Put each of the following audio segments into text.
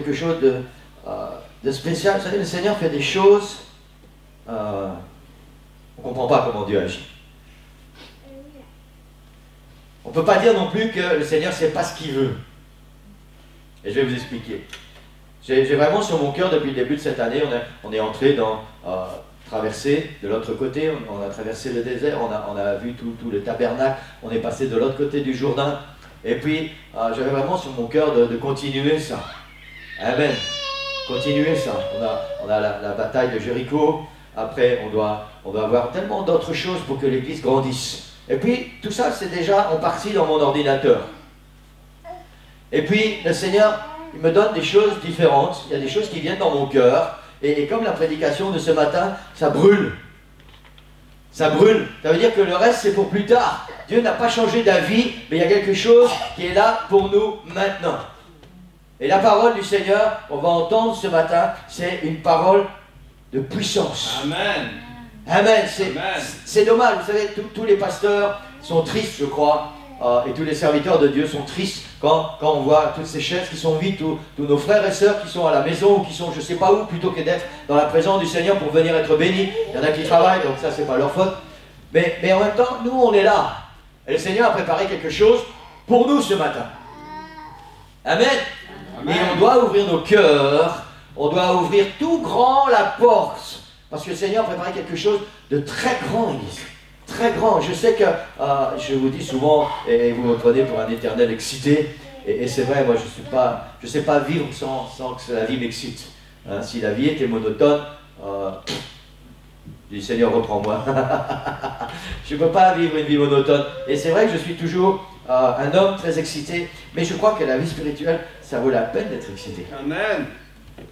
quelque chose de spécial. Vous savez, le Seigneur fait des choses, on ne comprend pas comment Dieu agit. On ne peut pas dire non plus que le Seigneur ne sait pas ce qu'il veut. Et je vais vous expliquer. J'ai vraiment sur mon cœur depuis le début de cette année, on est entré dans traverser de l'autre côté, on a traversé le désert, on a vu tout le tabernacle, on est passé de l'autre côté du Jourdain. Et puis, j'avais vraiment sur mon cœur de continuer ça. Amen. Continuer ça. On a la bataille de Jéricho. Après, on doit avoir tellement d'autres choses pour que l'Église grandisse. Et puis, tout ça, c'est déjà en partie dans mon ordinateur. Et puis, le Seigneur, il me donne des choses différentes. Il y a des choses qui viennent dans mon cœur. Et comme la prédication de ce matin, ça brûle. Ça brûle. Ça veut dire que le reste, c'est pour plus tard. Dieu n'a pas changé d'avis, mais il y a quelque chose qui est là pour nous maintenant. Et la parole du Seigneur, on va entendre ce matin, c'est une parole de puissance. Amen. Amen. C'est dommage. Vous savez, tous les pasteurs sont tristes, je crois, et tous les serviteurs de Dieu sont tristes quand on voit toutes ces chaises qui sont vides, tous nos frères et sœurs qui sont à la maison ou qui sont je ne sais pas où, plutôt que d'être dans la présence du Seigneur pour venir être bénis. Il y en a qui travaillent, donc ça, c'est pas leur faute. Mais en même temps, nous, on est là. Et le Seigneur a préparé quelque chose pour nous ce matin. Amen. Amen. Et on doit ouvrir nos cœurs, on doit ouvrir tout grand la porte. Parce que le Seigneur a préparé quelque chose de très grand, Église. Très grand. Je sais que, je vous dis souvent, et vous me prenez pour un éternel excité, et c'est vrai, moi je ne sais pas vivre sans que la vie m'excite. Hein, si la vie était monotone, je dis Seigneur, reprends-moi. Je ne peux pas vivre une vie monotone. Et c'est vrai que je suis toujours un homme très excité, mais je crois que la vie spirituelle, ça vaut la peine d'être excité. Amen.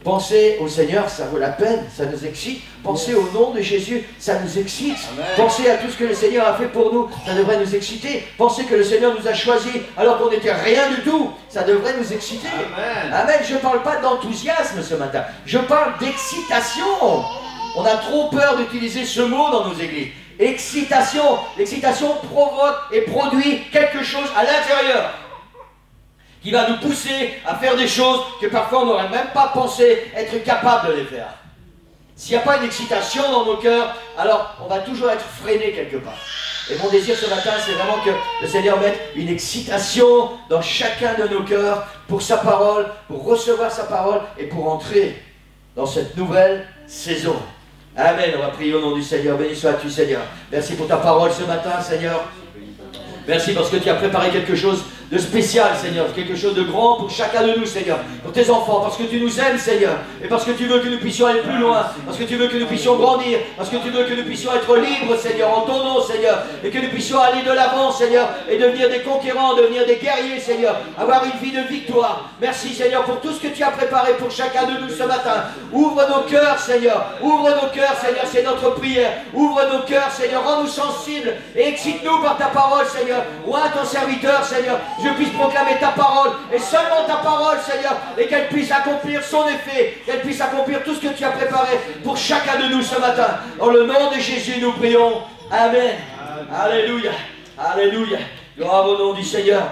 Penser au Seigneur, ça vaut la peine, ça nous excite. Penser au nom de Jésus, ça nous excite. Amen. Penser à tout ce que le Seigneur a fait pour nous, ça devrait nous exciter. Penser que le Seigneur nous a choisis alors qu'on n'était rien du tout, ça devrait nous exciter. Amen. Amen. Je ne parle pas d'enthousiasme ce matin, je parle d'excitation. On a trop peur d'utiliser ce mot dans nos églises. Excitation. L'excitation provoque et produit quelque chose à l'intérieur qui va nous pousser à faire des choses que parfois on n'aurait même pas pensé être capable de les faire. S'il n'y a pas une excitation dans nos cœurs, alors on va toujours être freiné quelque part. Et mon désir ce matin, c'est vraiment que le Seigneur mette une excitation dans chacun de nos cœurs pour sa parole, pour recevoir sa parole et pour entrer dans cette nouvelle saison. Amen. On va prier au nom du Seigneur. Béni sois-tu, Seigneur. Merci pour ta parole ce matin, Seigneur. Merci parce que tu as préparé quelque chose de spécial, Seigneur, quelque chose de grand pour chacun de nous, Seigneur, pour tes enfants, parce que tu nous aimes, Seigneur, et parce que tu veux que nous puissions aller plus loin, parce que tu veux que nous puissions grandir, parce que tu veux que nous puissions être libres, Seigneur, en ton nom, Seigneur, et que nous puissions aller de l'avant, Seigneur, et devenir des conquérants, devenir des guerriers, Seigneur, avoir une vie de victoire. Merci, Seigneur, pour tout ce que tu as préparé pour chacun de nous ce matin. Ouvre nos cœurs, Seigneur, ouvre nos cœurs, Seigneur, c'est notre prière. Ouvre nos cœurs, Seigneur, rends-nous sensibles et excite-nous par ta parole, Seigneur. Roi, ton serviteur, Seigneur, je puisse proclamer ta parole, et seulement ta parole, Seigneur, et qu'elle puisse accomplir son effet, qu'elle puisse accomplir tout ce que tu as préparé pour chacun de nous ce matin. Dans le nom de Jésus, nous prions. Amen. Alléluia. Alléluia. Gloire au nom du Seigneur.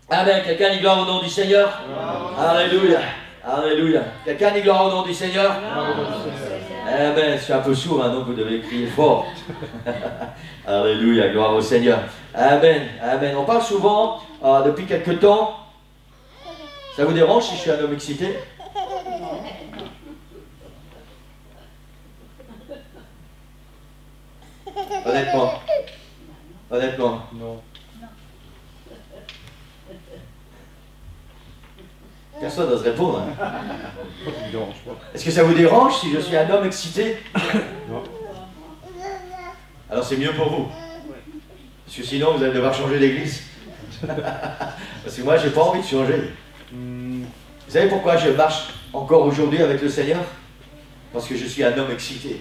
Amen. Quelqu'un dit gloire au nom du Seigneur. Alléluia. Alléluia. Quelqu'un dit gloire au nom du Seigneur. Amen. Je suis un peu sourd, hein, donc vous devez crier fort. Alléluia. Gloire au Seigneur. Amen. Amen. On parle souvent, depuis quelque temps, ça vous dérange si je suis un homme excité? Honnêtement. Honnêtement. Non. Personne n'ose répondre. Hein. Est-ce que ça vous dérange si je suis un homme excité? Non. Alors c'est mieux pour vous. Parce que sinon vous allez devoir changer d'église. Parce que moi j'ai pas envie de changer. Vous savez pourquoi je marche encore aujourd'hui avec le Seigneur? Parce que je suis un homme excité.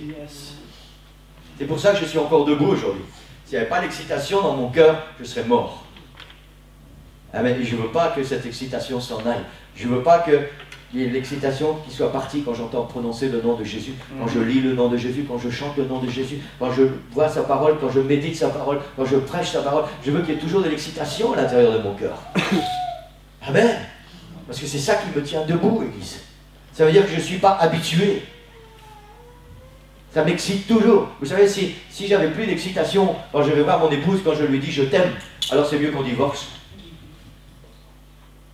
C'est pour ça que je suis encore debout aujourd'hui. S'il n'y avait pas l'excitation dans mon cœur, je serais mort. Amen. Et je ne veux pas que cette excitation s'en aille. Je ne veux pas qu'il y ait l'excitation qui soit partie quand j'entends prononcer le nom de Jésus, quand je lis le nom de Jésus, quand je chante le nom de Jésus, quand je vois sa parole, quand je médite sa parole, quand je prêche sa parole. Je veux qu'il y ait toujours de l'excitation à l'intérieur de mon cœur. Amen. Parce que c'est ça qui me tient debout, Église. Ça veut dire que je ne suis pas habitué. Ça m'excite toujours. Vous savez, si j'avais plus d'excitation quand je vais voir mon épouse, quand je lui dis je t'aime, alors c'est mieux qu'on divorce.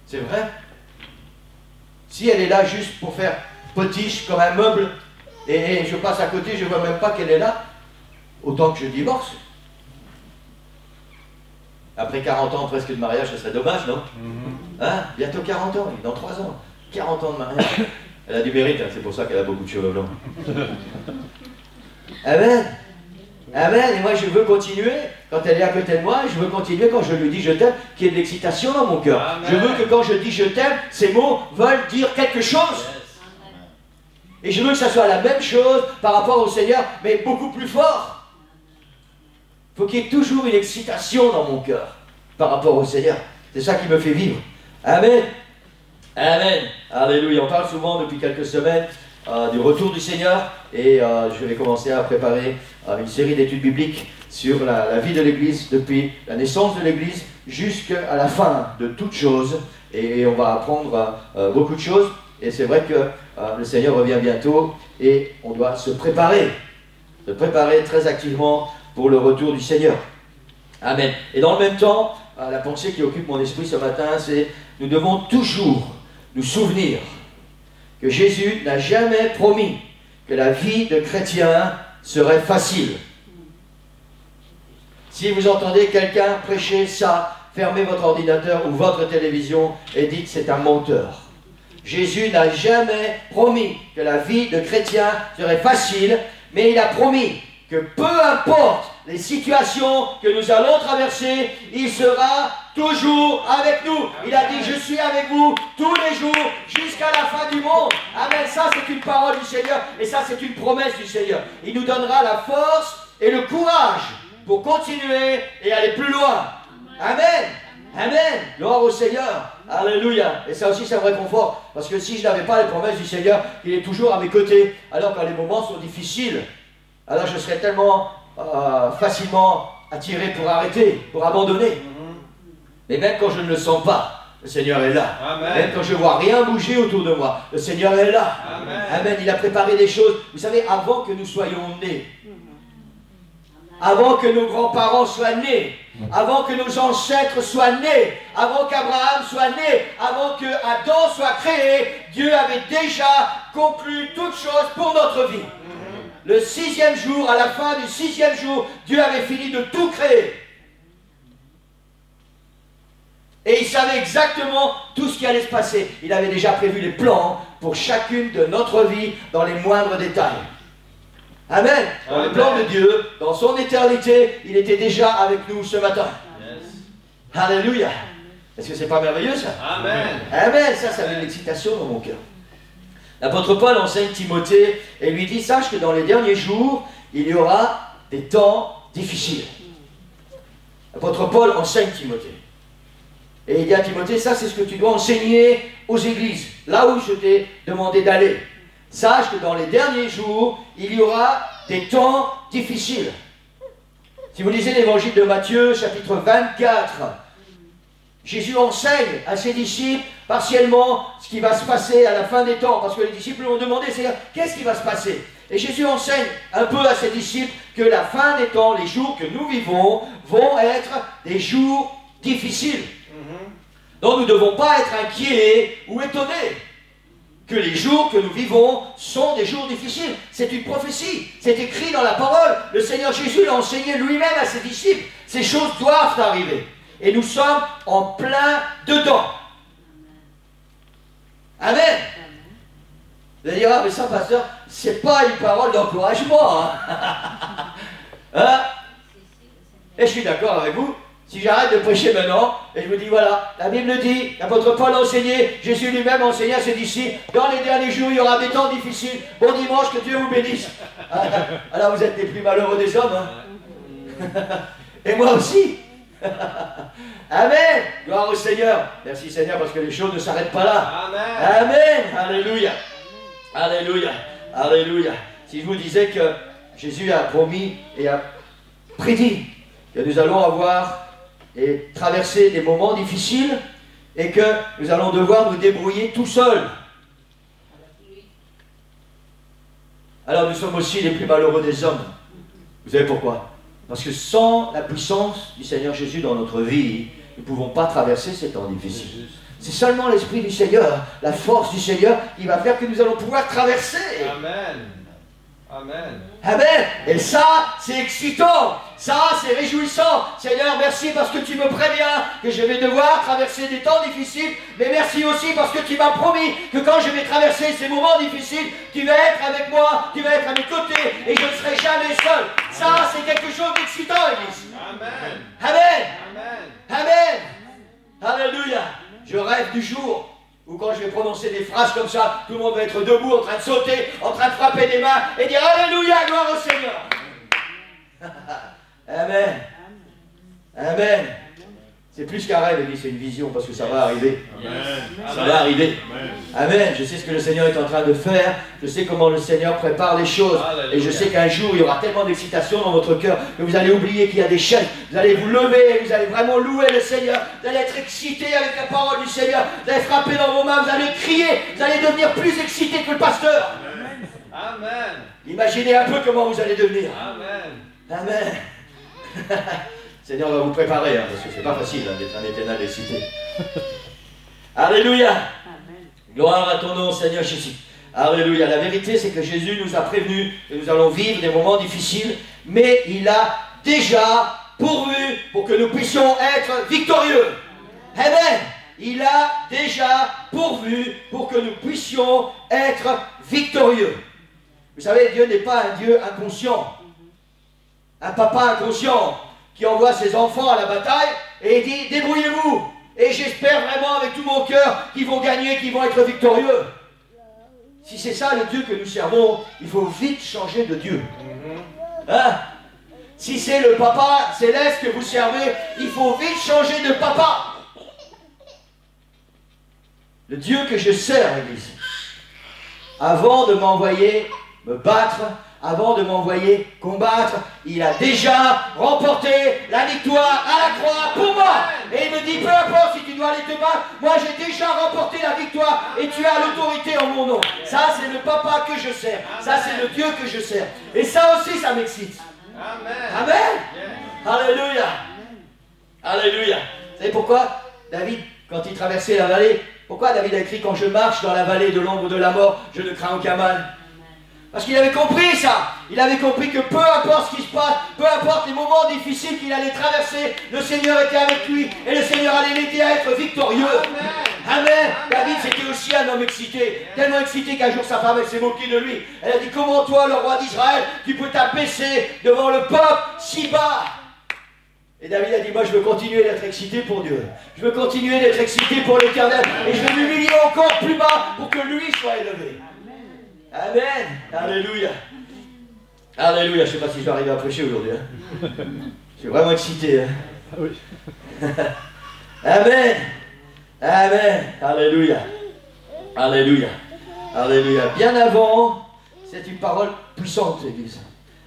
C'est vrai. Si elle est là juste pour faire potiche comme un meuble, et je passe à côté, je ne vois même pas qu'elle est là, autant que je divorce. Après 40 ans presque de mariage, ça serait dommage, non? Hein? Bientôt 40 ans, dans 3 ans. 40 ans de mariage. Elle a du mérite, hein, c'est pour ça qu'elle a beaucoup de cheveux blancs. Amen. Amen. Et moi, je veux continuer, quand elle est à côté de moi, je veux continuer quand je lui dis je t'aime, qu'il y ait de l'excitation dans mon cœur. Je veux que quand je dis je t'aime, ces mots veulent dire quelque chose. Et je veux que ça soit la même chose par rapport au Seigneur, mais beaucoup plus fort. Il faut qu'il y ait toujours une excitation dans mon cœur par rapport au Seigneur. C'est ça qui me fait vivre. Amen. Amen. Alléluia. On parle souvent depuis quelques semaines du retour du Seigneur et je vais commencer à préparer une série d'études bibliques sur la vie de l'Église depuis la naissance de l'Église jusqu'à la fin de toutes choses et on va apprendre beaucoup de choses et c'est vrai que le Seigneur revient bientôt et on doit se préparer très activement pour le retour du Seigneur. Amen. Et dans le même temps, la pensée qui occupe mon esprit ce matin, c'est nous devons toujours nous souvenir que Jésus n'a jamais promis que la vie de chrétien serait facile. Si vous entendez quelqu'un prêcher ça, fermez votre ordinateur ou votre télévision et dites c'est un menteur. Jésus n'a jamais promis que la vie de chrétien serait facile, mais il a promis que peu importe les situations que nous allons traverser, il sera toujours avec nous. Il a dit, je suis avec vous tous les jours jusqu'à la fin du monde. Amen. Ça, c'est une parole du Seigneur et ça, c'est une promesse du Seigneur. Il nous donnera la force et le courage pour continuer et aller plus loin. Amen. Amen. Gloire au Seigneur. Alléluia. Et ça aussi, ça me réconforte. Parce que si je n'avais pas les promesses du Seigneur, il est toujours à mes côtés. Alors quand les moments sont difficiles, alors je serais tellement facilement attiré pour arrêter, pour abandonner. Mais même quand je ne le sens pas, le Seigneur est là. Amen. Même quand je ne vois rien bouger autour de moi, le Seigneur est là. Amen. Amen. Il a préparé des choses. Vous savez, avant que nous soyons nés, avant que nos grands-parents soient nés, avant que nos ancêtres soient nés, avant qu'Abraham soit né, avant que Adam soit créé, Dieu avait déjà conclu toutes choses pour notre vie. Le 6e jour, à la fin du 6e jour, Dieu avait fini de tout créer. Et il savait exactement tout ce qui allait se passer. Il avait déjà prévu les plans pour chacune de notre vie dans les moindres détails. Amen. Dans le plan de Dieu, dans son éternité, il était déjà avec nous ce matin. Yes. Alléluia. Est-ce que c'est pas merveilleux ça? Amen. Amen. Ça met de l'excitation dans mon cœur. L'apôtre Paul enseigne Timothée et lui dit, sache que dans les derniers jours, il y aura des temps difficiles. L'apôtre Paul enseigne Timothée. Et il dit à Timothée, ça c'est ce que tu dois enseigner aux églises, là où je t'ai demandé d'aller. Sache que dans les derniers jours, il y aura des temps difficiles. Si vous lisez l'évangile de Matthieu, chapitre 24, Jésus enseigne à ses disciples partiellement ce qui va se passer à la fin des temps, parce que les disciples lui ont demandé, c'est qu'est-ce qui va se passer? Et Jésus enseigne un peu à ses disciples que la fin des temps, les jours que nous vivons, vont être des jours difficiles. Donc nous ne devons pas être inquiets ou étonnés que les jours que nous vivons sont des jours difficiles. C'est une prophétie, c'est écrit dans la parole. Le Seigneur Jésus l'a enseigné lui-même à ses disciples. Ces choses doivent arriver. Et nous sommes en plein dedans. Amen. Vous allez dire, ah mais ça pasteur, c'est pas une parole d'encouragement. Hein? Et je suis d'accord avec vous. Si j'arrête de prêcher maintenant, et je vous dis, voilà, la Bible dit, l'apôtre Paul a enseigné, Jésus lui-même a enseigné à ses disciples, dans les derniers jours, il y aura des temps difficiles. Bon dimanche, que Dieu vous bénisse. Alors vous êtes les plus malheureux des hommes. Hein? Et moi aussi. Amen. Gloire au Seigneur. Merci Seigneur, parce que les choses ne s'arrêtent pas là. Amen. Amen. Alléluia. Alléluia. Alléluia. Si je vous disais que Jésus a promis et a prédit que nous allons avoir et traverser des moments difficiles et que nous allons devoir nous débrouiller tout seuls. alors nous sommes aussi les plus malheureux des hommes. Vous savez pourquoi? Parce que sans la puissance du Seigneur Jésus dans notre vie, nous ne pouvons pas traverser ces temps difficiles. C'est seulement l'Esprit du Seigneur, la force du Seigneur, qui va faire que nous allons pouvoir traverser. Amen. Amen. Amen. Et ça, c'est excitant. Ça, c'est réjouissant. Seigneur, merci parce que tu me préviens que je vais devoir traverser des temps difficiles. Mais merci aussi parce que tu m'as promis que quand je vais traverser ces moments difficiles, tu vas être avec moi, tu vas être à mes côtés et je ne serai jamais seul. Ça, c'est quelque chose d'excitant, Église. Amen. Amen. Amen. Amen. Alléluia. Je rêve du jour où quand je vais prononcer des phrases comme ça, tout le monde va être debout, en train de sauter, en train de frapper des mains et dire Alléluia, gloire au Seigneur. Amen. Amen. C'est plus qu'un rêve, c'est une vision parce que ça va arriver. Amen. Ça va arriver. Amen. Je sais ce que le Seigneur est en train de faire. Je sais comment le Seigneur prépare les choses. Alléluia. Et je sais qu'un jour, il y aura tellement d'excitation dans votre cœur que vous allez oublier qu'il y a des chaînes. Vous allez vous lever, vous allez vraiment louer le Seigneur. Vous allez être excité avec la parole du Seigneur. Vous allez frapper dans vos mains, vous allez crier. Vous allez devenir plus excité que le pasteur. Amen. Imaginez un peu comment vous allez devenir. Amen. Amen. Le Seigneur va vous préparer, hein, parce que c'est pas facile hein, d'être un éternel excité. Alléluia. Amen. Gloire à ton nom, Seigneur Jésus. Alléluia. La vérité, c'est que Jésus nous a prévenus que nous allons vivre des moments difficiles, mais il a déjà pourvu pour que nous puissions être victorieux. Amen. Il a déjà pourvu pour que nous puissions être victorieux. Vous savez, Dieu n'est pas un Dieu inconscient. Un papa inconscient qui envoie ses enfants à la bataille et dit débrouillez-vous. Et j'espère vraiment avec tout mon cœur qu'ils vont gagner, qu'ils vont être victorieux. Si c'est ça le Dieu que nous servons, il faut vite changer de Dieu. Hein? Si c'est le papa céleste que vous servez, il faut vite changer de papa. Le Dieu que je sers, Église, avant de m'envoyer me battre, avant de m'envoyer combattre, il a déjà remporté la victoire à la croix pour moi. Et il me dit, peu importe si tu dois aller te battre, moi j'ai déjà remporté la victoire et tu as l'autorité en mon nom. Ça c'est le papa que je sers, ça c'est le Dieu que je sers. Et ça aussi ça m'excite. Amen. Amen. Alléluia. Alléluia. Vous savez pourquoi David, quand il traversait la vallée, pourquoi David a écrit, quand je marche dans la vallée de l'ombre de la mort, je ne crains aucun mal? Parce qu'il avait compris ça. Il avait compris que peu importe ce qui se passe, peu importe les moments difficiles qu'il allait traverser, le Seigneur était avec lui et le Seigneur allait l'aider à être victorieux. Amen. Amen. David, c'était aussi un homme excité. Tellement excité qu'un jour sa femme elle s'est moquée de lui. Elle a dit, comment toi, le roi d'Israël, tu peux t'abaisser devant le peuple si bas? Et David a dit, moi je veux continuer d'être excité pour Dieu. Je veux continuer d'être excité pour l'Éternel. Et je vais m'humilier encore plus bas pour que lui soit élevé. Amen. Alléluia. Alléluia. Je ne sais pas si je vais arriver à prêcher aujourd'hui. Hein. Je suis vraiment excité. Hein. Oui. Amen. Amen. Alléluia. Alléluia. Alléluia. Bien avant, c'est une parole puissante, Église.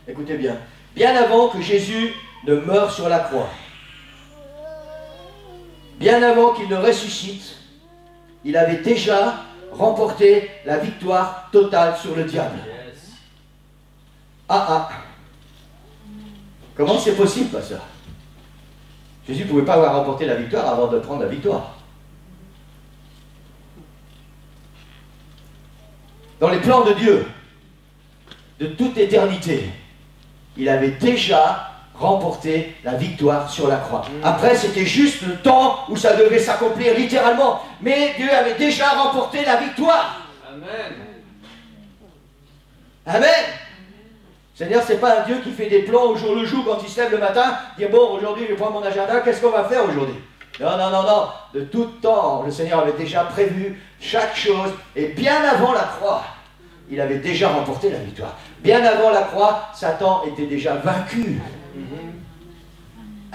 Écoutez bien. Bien avant que Jésus ne meure sur la croix, bien avant qu'il ne ressuscite, il avait déjà remporté la victoire totale sur le diable. Yes. Ah. Comment c'est possible, pasteur? Jésus ne pouvait pas avoir remporté la victoire avant de prendre la victoire. Dans les plans de Dieu, de toute éternité, il avait déjà remporté la victoire sur la croix. Après, c'était juste le temps où ça devait s'accomplir littéralement. Mais Dieu avait déjà remporté la victoire. Amen. Amen. Seigneur, c'est pas un Dieu qui fait des plans au jour le jour quand il se lève le matin, dire bon, aujourd'hui je prends mon agenda, qu'est-ce qu'on va faire aujourd'hui? Non, non, non, non. De tout temps, le Seigneur avait déjà prévu chaque chose. Et bien avant la croix, il avait déjà remporté la victoire. Bien avant la croix, Satan était déjà vaincu.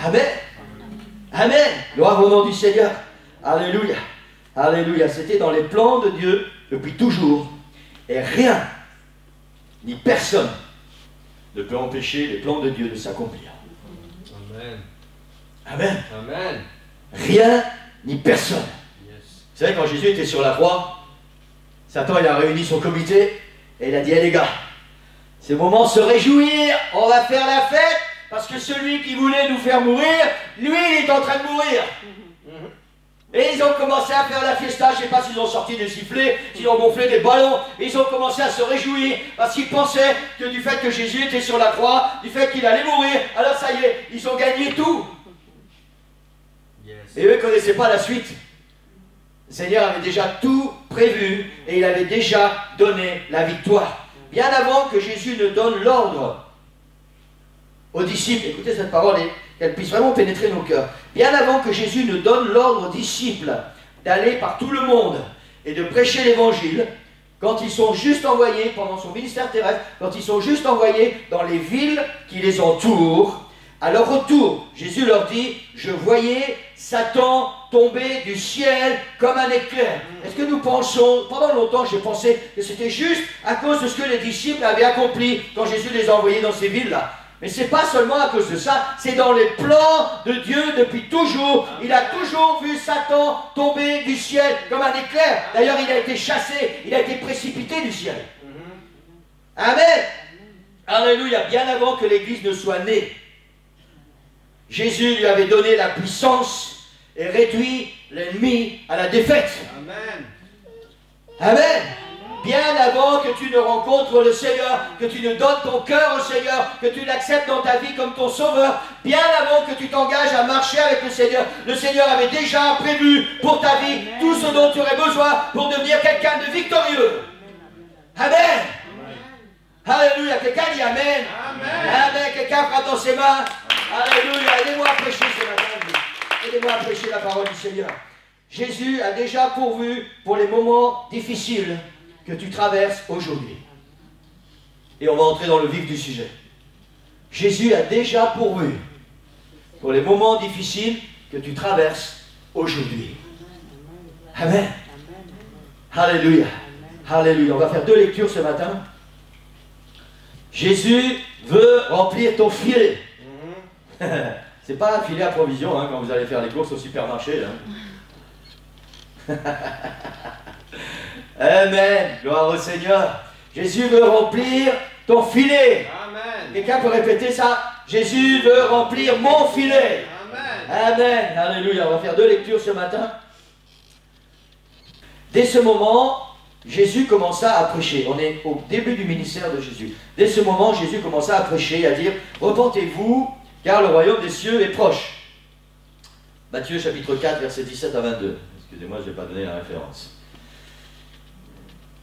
Amen. Amen. Gloire au nom du Seigneur. Alléluia. Alléluia. C'était dans les plans de Dieu depuis toujours. Et rien, ni personne, ne peut empêcher les plans de Dieu de s'accomplir. Amen. Amen. Amen. Rien, ni personne. Yes. Vous savez, quand Jésus était sur la croix, Satan il a réuni son comité et il a dit, hey, les gars, C'est le moment de se réjouir, on va faire la fête, parce que celui qui voulait nous faire mourir, lui, il est en train de mourir. Et ils ont commencé à faire la fiesta, je ne sais pas s'ils ont sorti des sifflets, s'ils ont gonflé des ballons, et ils ont commencé à se réjouir, parce qu'ils pensaient que du fait que Jésus était sur la croix, du fait qu'il allait mourir, alors ça y est, ils ont gagné tout. Yes. Et eux ne connaissaient pas la suite. Le Seigneur avait déjà tout prévu, et il avait déjà donné la victoire. Bien avant que Jésus ne donne l'ordre aux disciples, écoutez cette parole et qu'elle puisse vraiment pénétrer nos cœurs. Bien avant que Jésus ne donne l'ordre aux disciples d'aller par tout le monde et de prêcher l'évangile, quand ils sont juste envoyés pendant son ministère terrestre, quand ils sont juste envoyés dans les villes qui les entourent, à leur retour, Jésus leur dit, je voyais Satan tomber du ciel comme un éclair. Est-ce que nous pensons, pendant longtemps j'ai pensé que c'était juste à cause de ce que les disciples avaient accompli quand Jésus les a envoyés dans ces villes-là. Mais ce n'est pas seulement à cause de ça, c'est dans les plans de Dieu depuis toujours. Il a toujours vu Satan tomber du ciel comme un éclair. D'ailleurs, il a été chassé, il a été précipité du ciel. Amen. Alléluia. Bien avant que l'Église ne soit née, Jésus lui avait donné la puissance et réduit l'ennemi à la défaite. Amen. Amen. Bien avant que tu ne rencontres le Seigneur, que tu ne donnes ton cœur au Seigneur, que tu l'acceptes dans ta vie comme ton sauveur, bien avant que tu t'engages à marcher avec le Seigneur avait déjà prévu pour ta vie tout ce dont tu aurais besoin pour devenir quelqu'un de victorieux. Amen. Alléluia. Quelqu'un dit Amen. Amen. Quelqu'un frappe dans ses mains. Alléluia. Aidez-moi à prêcher ce matin. Aidez-moi à prêcher la parole du Seigneur. Jésus a déjà pourvu pour les moments difficiles que tu traverses aujourd'hui. Et on va entrer dans le vif du sujet. Jésus a déjà pourvu pour les moments difficiles que tu traverses aujourd'hui. Amen. Alléluia. Alléluia. On va faire deux lectures ce matin. Jésus veut remplir ton filet. C'est pas un filet à provision hein, quand vous allez faire les courses au supermarché. Hein. Amen. Gloire au Seigneur. Jésus veut remplir ton filet. Amen. Quelqu'un peut répéter ça? Jésus veut remplir mon filet. Amen. Amen. Alléluia. On va faire deux lectures ce matin. Dès ce moment, Jésus commença à prêcher. On est au début du ministère de Jésus. Dès ce moment, Jésus commença à prêcher, à dire « Repentez-vous, car le royaume des cieux est proche. » Matthieu chapitre 4, versets 17 à 22. Excusez-moi, je n'ai pas donné la référence.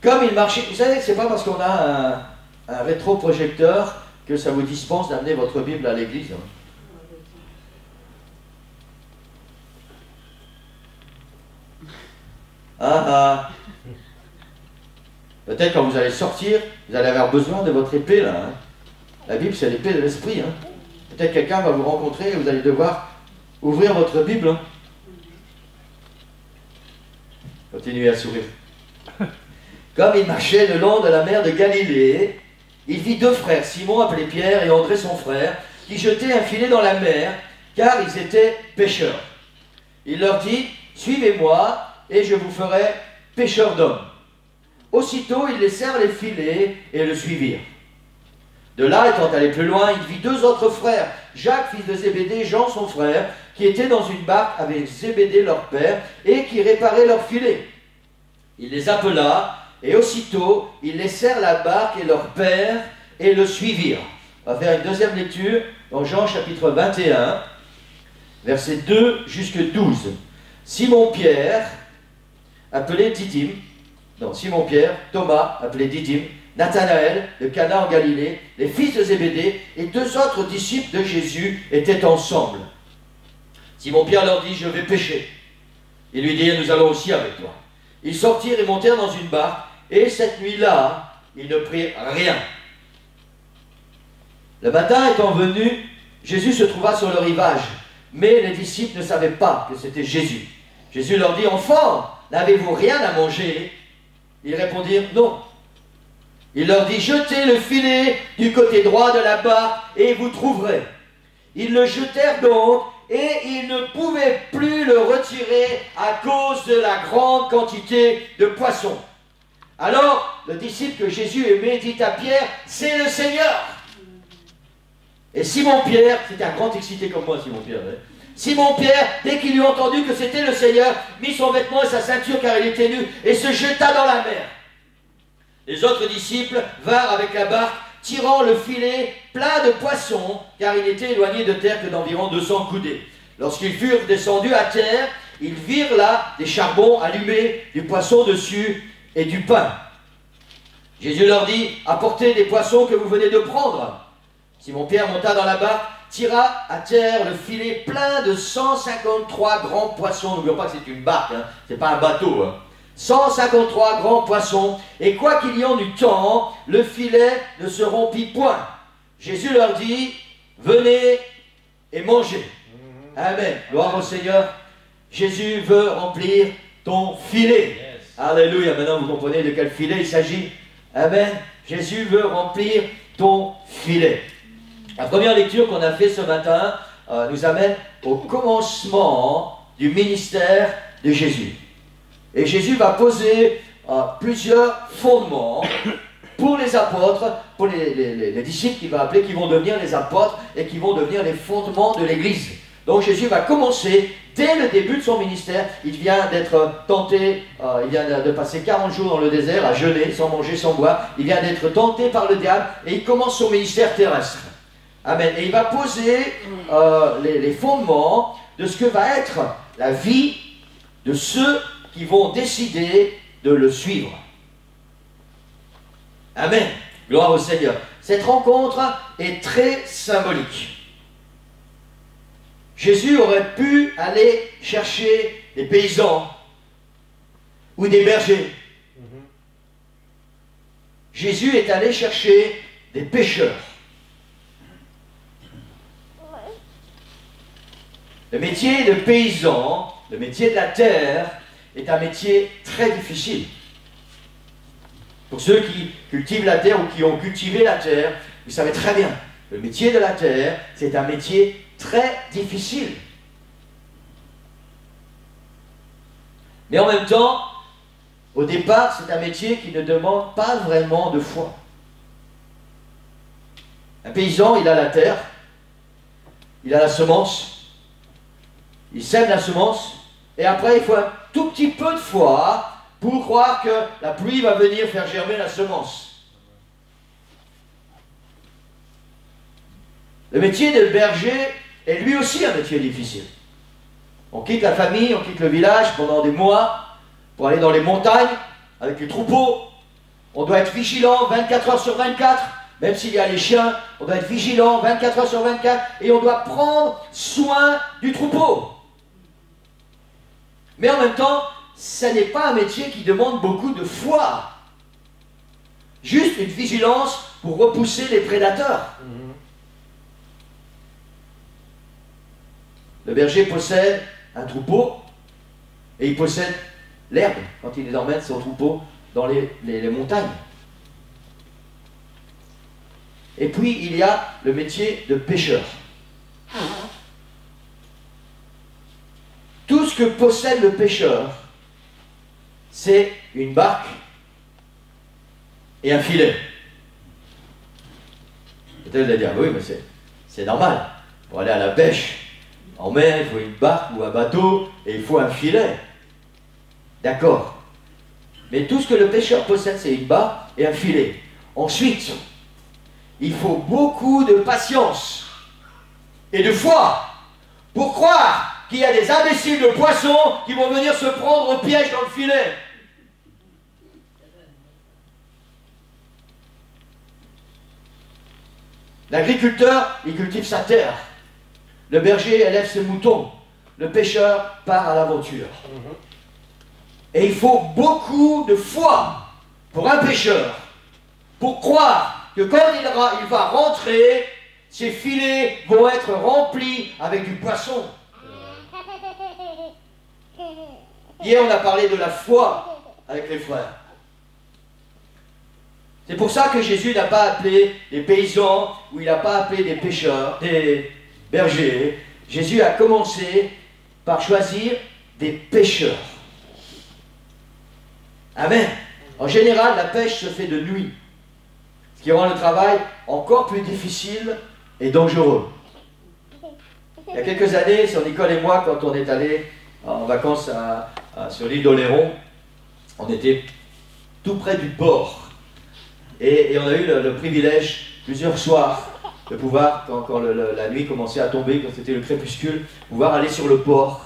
Comme il marchait, vous savez que ce n'est pas parce qu'on a un rétroprojecteur que ça vous dispense d'amener votre Bible à l'église. Hein. Ah. Peut-être quand vous allez sortir, vous allez avoir besoin de votre épée là. Hein. La Bible, c'est l'épée de l'esprit. Hein. Peut-être quelqu'un va vous rencontrer et vous allez devoir ouvrir votre Bible. Hein. Continuez à sourire. Comme il marchait le long de la mer de Galilée, il vit deux frères, Simon appelé Pierre et André son frère, qui jetaient un filet dans la mer, car ils étaient pêcheurs. Il leur dit, « Suivez-moi, et je vous ferai pêcheurs d'hommes. » Aussitôt, ils laissèrent les filets et le suivirent. De là, étant allé plus loin, il vit deux autres frères, Jacques, fils de Zébédée, Jean, son frère, qui étaient dans une barque avec Zébédée, leur père, et qui réparaient leurs filets. Il les appela, et aussitôt, ils laissèrent la barque et leur père, et le suivirent. On va faire une deuxième lecture, dans Jean chapitre 21, versets 2 jusqu'à 12. Simon-Pierre, appelé Didyme, Thomas, appelé Didyme, Nathanaël, de Cana en Galilée, les fils de Zébédée, et deux autres disciples de Jésus étaient ensemble. Simon-Pierre leur dit, je vais pêcher. Ils lui dirent, nous allons aussi avec toi. Ils sortirent et montèrent dans une barque, et cette nuit-là, ils ne prirent rien. Le matin étant venu, Jésus se trouva sur le rivage, mais les disciples ne savaient pas que c'était Jésus. Jésus leur dit, enfants, n'avez-vous rien à manger? Ils répondirent, non. Il leur dit, jetez le filet du côté droit de la barque, et vous trouverez. Ils le jetèrent donc, et ils ne pouvaient plus le retirer à cause de la grande quantité de poissons. Alors, le disciple que Jésus aimait dit à Pierre, c'est le Seigneur. Et Simon-Pierre, c'était un grand excité comme moi, Simon-Pierre. Hein. Simon-Pierre, dès qu'il eut entendu que c'était le Seigneur, mit son vêtement et sa ceinture car il était nu et se jeta dans la mer. Les autres disciples vinrent avec la barque, tirant le filet plein de poissons, car il était éloigné de terre que d'environ 200 coudées. Lorsqu'ils furent descendus à terre, ils virent là des charbons allumés, du poisson dessus et du pain. Jésus leur dit, apportez des poissons que vous venez de prendre. Simon-Pierre monta dans la barque, tira à terre le filet plein de 153 grands poissons. N'oublions pas que c'est une barque, hein. C'est pas un bateau. Hein. 153 grands poissons, et quoi qu'il y en eût tant, le filet ne se rompit point. Jésus leur dit, venez et mangez. Amen. Gloire au Seigneur. Jésus veut remplir ton filet. Yes. Alléluia. Maintenant, vous comprenez de quel filet il s'agit. Amen. Jésus veut remplir ton filet. La première lecture qu'on a fait ce matin nous amène au commencement du ministère de Jésus. Et Jésus va poser plusieurs fondements pour les apôtres, pour les disciples qu'il va appeler, qui vont devenir les apôtres et qui vont devenir les fondements de l'Église. Donc Jésus va commencer dès le début de son ministère. Il vient d'être tenté, il vient de passer 40 jours dans le désert à jeûner, sans manger, sans boire. Il vient d'être tenté par le diable et il commence son ministère terrestre. Amen. Et il va poser les fondements de ce que va être la vie de ceux qui vont décider de le suivre. Amen. Gloire au Seigneur. Cette rencontre est très symbolique. Jésus aurait pu aller chercher des paysans ou des bergers. Jésus est allé chercher des pêcheurs. Le métier de paysan, le métier de la terre, est un métier très difficile. Pour ceux qui cultivent la terre ou qui ont cultivé la terre, vous savez très bien, le métier de la terre, c'est un métier très difficile. Mais en même temps, au départ, c'est un métier qui ne demande pas vraiment de foi. Un paysan, il a la terre, il a la semence, il sème la semence, et après il faut un tout petit peu de foi pour croire que la pluie va venir faire germer la semence. Le métier de berger est lui aussi un métier difficile. On quitte la famille, on quitte le village pendant des mois pour aller dans les montagnes avec les troupeaux. On doit être vigilant 24 heures sur 24, même s'il y a les chiens, on doit être vigilant 24 heures sur 24 et on doit prendre soin du troupeau. Mais en même temps, ce n'est pas un métier qui demande beaucoup de foi. Juste une vigilance pour repousser les prédateurs. Le berger possède un troupeau et il possède l'herbe quand il les emmène son troupeau dans les montagnes. Et puis il y a le métier de pêcheur. Tout ce que possède le pêcheur, c'est une barque et un filet. Peut-être vous allez dire, oui, mais c'est normal. Pour aller à la pêche en mer, il faut une barque ou un bateau et il faut un filet. D'accord. Mais tout ce que le pêcheur possède, c'est une barque et un filet. Ensuite, il faut beaucoup de patience et de foi pour croire qu'il y a des imbéciles de poissons qui vont venir se prendre au piège dans le filet. L'agriculteur, il cultive sa terre. Le berger élève ses moutons. Le pêcheur part à l'aventure. Et il faut beaucoup de foi pour un pêcheur, pour croire que quand il va rentrer, ses filets vont être remplis avec du poisson. Hier, on a parlé de la foi avec les frères. C'est pour ça que Jésus n'a pas appelé des paysans ou il n'a pas appelé des pêcheurs, des bergers. Jésus a commencé par choisir des pêcheurs. Amen. En général, la pêche se fait de nuit, ce qui rend le travail encore plus difficile et dangereux. Il y a quelques années, sur Nicole et moi, quand on est allé en vacances sur l'île d'Oléron, on était tout près du port. Et on a eu le privilège, plusieurs soirs, de pouvoir, quand la nuit commençait à tomber, quand c'était le crépuscule, pouvoir aller sur le port.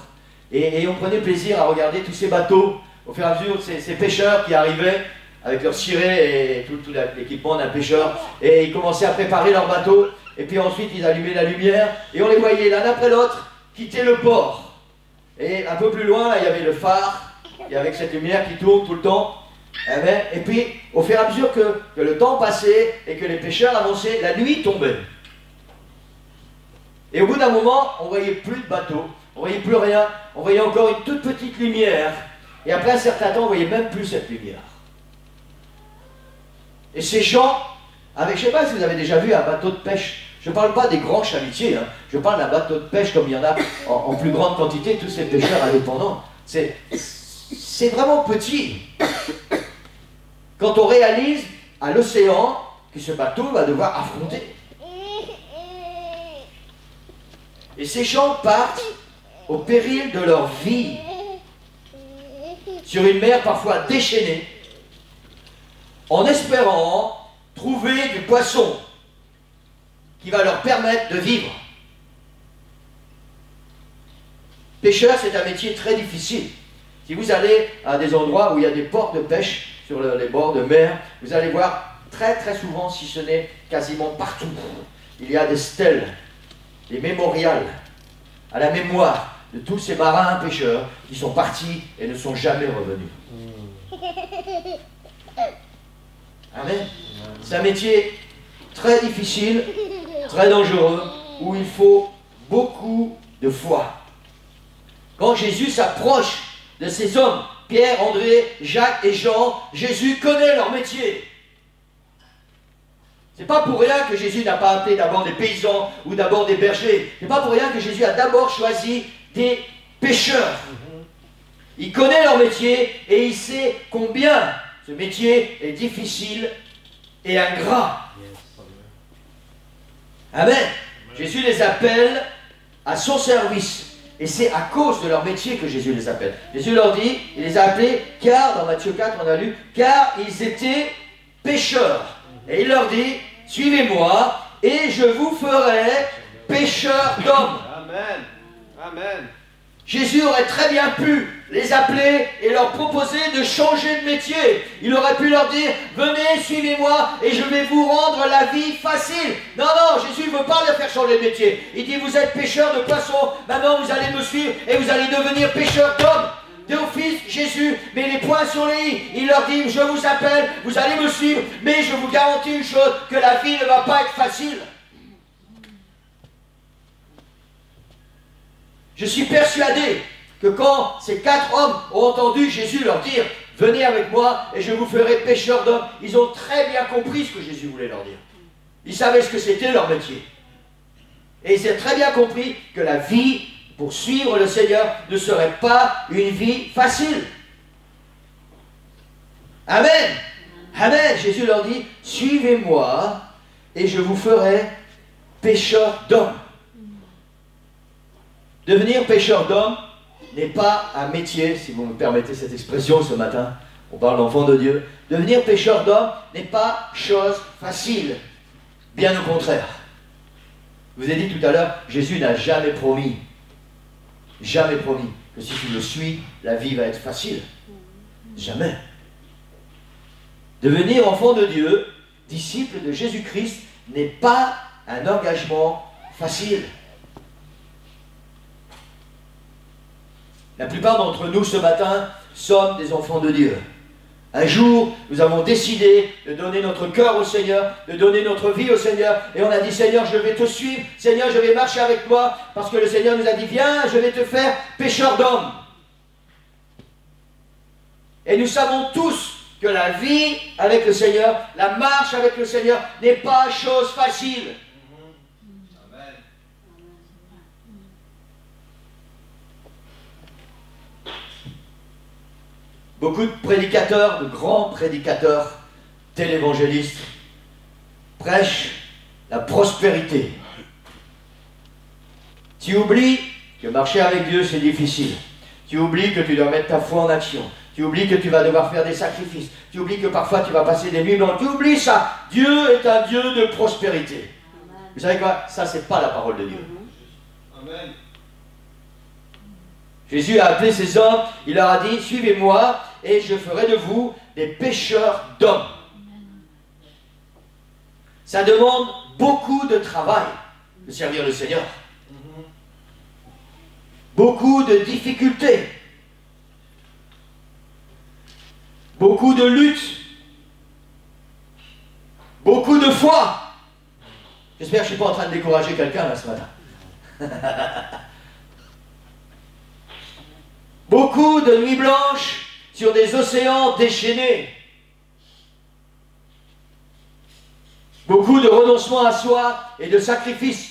Et on prenait plaisir à regarder tous ces bateaux, au fur et à mesure, ces pêcheurs qui arrivaient avec leur ciré et tout l'équipement d'un pêcheur, et ils commençaient à préparer leur bateau, et puis ensuite ils allumaient la lumière, et on les voyait l'un après l'autre quitter le port. Et un peu plus loin, là, il y avait le phare, et avec cette lumière qui tourne tout le temps. Et puis, au fur et à mesure que le temps passait et que les pêcheurs avançaient, la nuit tombait. Et au bout d'un moment, on ne voyait plus de bateau, on ne voyait plus rien, on voyait encore une toute petite lumière. Et après un certain temps, on ne voyait même plus cette lumière. Et ces gens, je ne sais pas si vous avez déjà vu un bateau de pêche, je ne parle pas des grands chalutiers, hein. Je parle d'un bateau de pêche comme il y en a en plus grande quantité, tous ces pêcheurs indépendants. C'est vraiment petit. Quand on réalise à l'océan que ce bateau va devoir affronter. Et ces gens partent au péril de leur vie, sur une mer parfois déchaînée, en espérant trouver du poisson qui va leur permettre de vivre. Pêcheur, c'est un métier très difficile. Si vous allez à des endroits où il y a des ports de pêche, sur les bords de mer, vous allez voir très très souvent, si ce n'est quasiment partout, il y a des stèles, des mémorials, à la mémoire de tous ces marins pêcheurs qui sont partis et ne sont jamais revenus. Amen. C'est un métier très difficile, très dangereux, où il faut beaucoup de foi. Quand Jésus s'approche de ces hommes, Pierre, André, Jacques et Jean, Jésus connaît leur métier. C'est pas pour rien que Jésus n'a pas appelé d'abord des paysans ou d'abord des bergers. C'est pas pour rien que Jésus a d'abord choisi des pêcheurs. Il connaît leur métier et il sait combien ce métier est difficile et ingrat. Amen. Jésus les appelle à son service. Et c'est à cause de leur métier que Jésus les appelle. Jésus leur dit, il les a appelés, car, dans Matthieu 4, on a lu, car ils étaient pécheurs. Et il leur dit, suivez-moi, et je vous ferai pécheurs d'hommes. Amen. Amen. Jésus aurait très bien pu les appeler et leur proposer de changer de métier. Il aurait pu leur dire, venez, suivez-moi et je vais vous rendre la vie facile. Non, non, Jésus ne veut pas les faire changer de métier. Il dit, vous êtes pêcheurs de poissons, maintenant vous allez me suivre et vous allez devenir pêcheurs d'hommes. D'office, Jésus met les points sur les i. Il leur dit, je vous appelle, vous allez me suivre, mais je vous garantis une chose, que la vie ne va pas être facile. Je suis persuadé que quand ces 4 hommes ont entendu Jésus leur dire « Venez avec moi et je vous ferai pécheurs d'hommes », ils ont très bien compris ce que Jésus voulait leur dire. Ils savaient ce que c'était leur métier. Et ils ont très bien compris que la vie pour suivre le Seigneur ne serait pas une vie facile. Amen. Amen. Jésus leur dit « Suivez-moi et je vous ferai pécheurs d'hommes ». Devenir pêcheur d'hommes n'est pas un métier, si vous me permettez cette expression ce matin, on parle d'enfant de Dieu. Devenir pêcheur d'hommes n'est pas chose facile, bien au contraire. Je vous ai dit tout à l'heure, Jésus n'a jamais promis que si tu le suis, la vie va être facile. Jamais. Devenir enfant de Dieu, disciple de Jésus-Christ, n'est pas un engagement facile. La plupart d'entre nous ce matin sommes des enfants de Dieu. Un jour, nous avons décidé de donner notre cœur au Seigneur, de donner notre vie au Seigneur, et on a dit, Seigneur, je vais te suivre, Seigneur, je vais marcher avec toi, parce que le Seigneur nous a dit, viens, je vais te faire pécheur d'hommes. Et nous savons tous que la vie avec le Seigneur, la marche avec le Seigneur, n'est pas chose facile. Beaucoup de prédicateurs, de grands prédicateurs, télévangélistes, prêchent la prospérité. Tu oublies que marcher avec Dieu, c'est difficile. Tu oublies que tu dois mettre ta foi en action. Tu oublies que tu vas devoir faire des sacrifices. Tu oublies que parfois tu vas passer des nuits blanches. Tu oublies ça. Dieu est un Dieu de prospérité. Amen. Vous savez quoi? Ça, c'est pas la parole de Dieu. Amen. Jésus a appelé ces hommes. Il leur a dit, suivez-moi et je ferai de vous des pêcheurs d'hommes. Ça demande beaucoup de travail de servir le Seigneur. Beaucoup de difficultés. Beaucoup de luttes. Beaucoup de foi. J'espère que je ne suis pas en train de décourager quelqu'un là ce matin. Beaucoup de nuits blanches sur des océans déchaînés. Beaucoup de renoncement à soi et de sacrifices.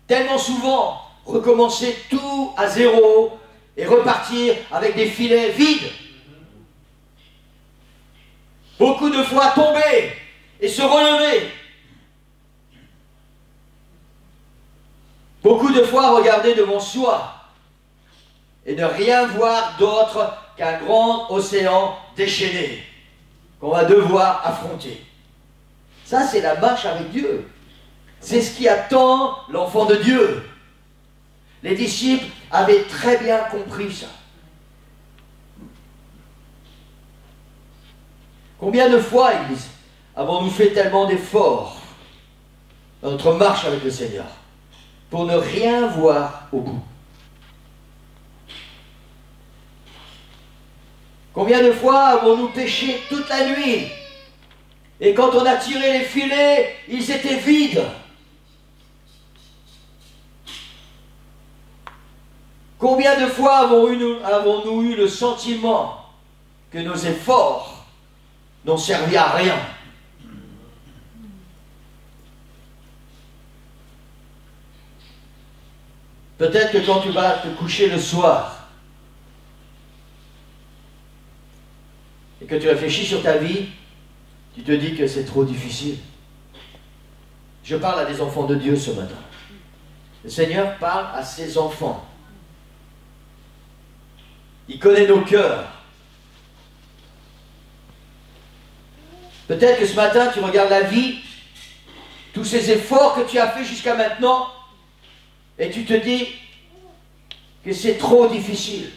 Tellement souvent, recommencer tout à zéro et repartir avec des filets vides. Beaucoup de fois tomber et se relever. Beaucoup de fois regarder devant soi et ne rien voir d'autre qu'un grand océan déchaîné qu'on va devoir affronter. Ça, c'est la marche avec Dieu. C'est ce qui attend l'enfant de Dieu. Les disciples avaient très bien compris ça. Combien de fois, Église, avons-nous fait tellement d'efforts dans notre marche avec le Seigneur pour ne rien voir au bout? Combien de fois avons-nous péché toute la nuit et quand on a tiré les filets, ils étaient vides? Combien de fois avons-nous eu le sentiment que nos efforts n'ont servi à rien? Peut-être que quand tu vas te coucher le soir et que tu réfléchis sur ta vie, tu te dis que c'est trop difficile. Je parle à des enfants de Dieu ce matin. Le Seigneur parle à ses enfants. Il connaît nos cœurs. Peut-être que ce matin, tu regardes la vie, tous ces efforts que tu as fait jusqu'à maintenant, et tu te dis que c'est trop difficile.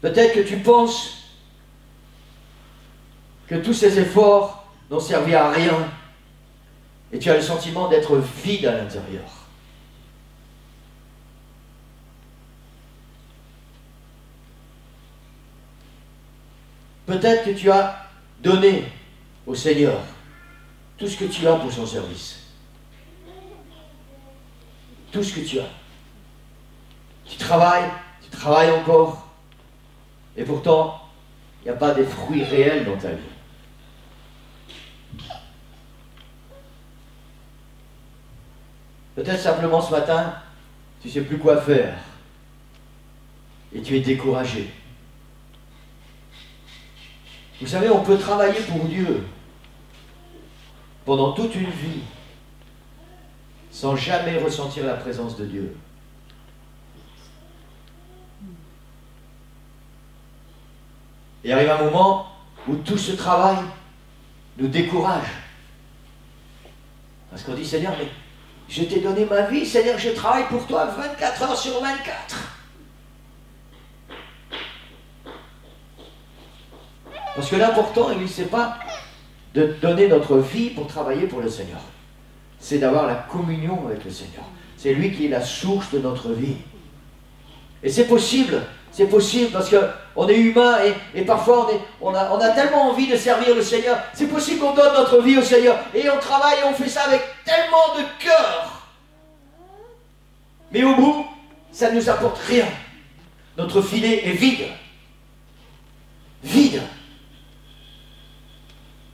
Peut-être que tu penses que tous ces efforts n'ont servi à rien. Et tu as le sentiment d'être vide à l'intérieur. Peut-être que tu as donné au Seigneur tout ce que tu as pour son service. Tout ce que tu as. Tu travailles encore. Et pourtant, il n'y a pas des fruits réels dans ta vie. Peut-être simplement ce matin, tu ne sais plus quoi faire. Et tu es découragé. Vous savez, on peut travailler pour Dieu pendant toute une vie sans jamais ressentir la présence de Dieu. Et arrive un moment où tout ce travail nous décourage. Parce qu'on dit, Seigneur, mais je t'ai donné ma vie, Seigneur, je travaille pour toi 24 heures sur 24. Parce que l'important, ce n'est pas de donner notre vie pour travailler pour le Seigneur. C'est d'avoir la communion avec le Seigneur. C'est lui qui est la source de notre vie. Et c'est possible parce qu'on est humain et parfois on a tellement envie de servir le Seigneur. C'est possible qu'on donne notre vie au Seigneur et on travaille et on fait ça avec tellement de cœur. Mais au bout, ça ne nous apporte rien. Notre filet est vide. Vide.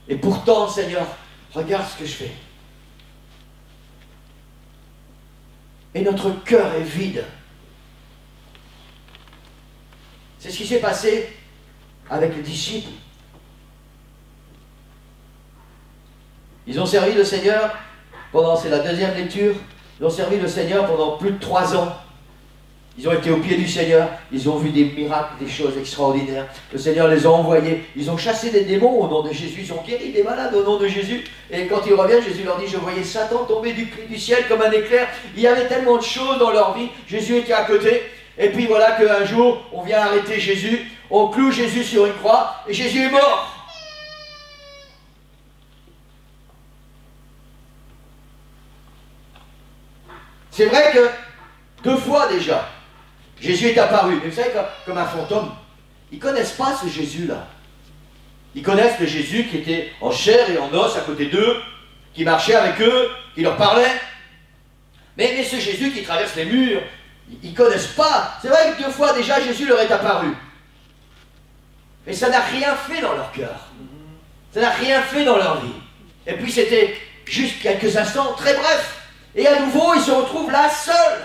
Et pourtant, Seigneur, regarde ce que je fais. et notre cœur est vide. C'est ce qui s'est passé avec les disciples. Ils ont servi le Seigneur pendant, c'est la deuxième lecture, ils ont servi le Seigneur pendant plus de 3 ans. Ils ont été au pied du Seigneur, ils ont vu des miracles, des choses extraordinaires. Le Seigneur les a envoyés, ils ont chassé des démons au nom de Jésus, ils ont guéri des malades au nom de Jésus. Et quand ils reviennent, Jésus leur dit, je voyais Satan tomber du ciel comme un éclair. Il y avait tellement de choses dans leur vie, Jésus était à côté. Et puis voilà qu'un jour, on vient arrêter Jésus, on cloue Jésus sur une croix, et Jésus est mort. C'est vrai que 2 fois déjà, Jésus est apparu. Mais vous savez, comme un fantôme, ils ne connaissent pas ce Jésus-là. Ils connaissent le Jésus qui était en chair et en os à côté d'eux, qui marchait avec eux, qui leur parlait. Mais ce Jésus qui traverse les murs, ils ne connaissent pas. C'est vrai que 2 fois déjà, Jésus leur est apparu. Mais ça n'a rien fait dans leur cœur. Ça n'a rien fait dans leur vie. Et puis c'était juste quelques instants, très brefs. Et à nouveau, ils se retrouvent là, seuls.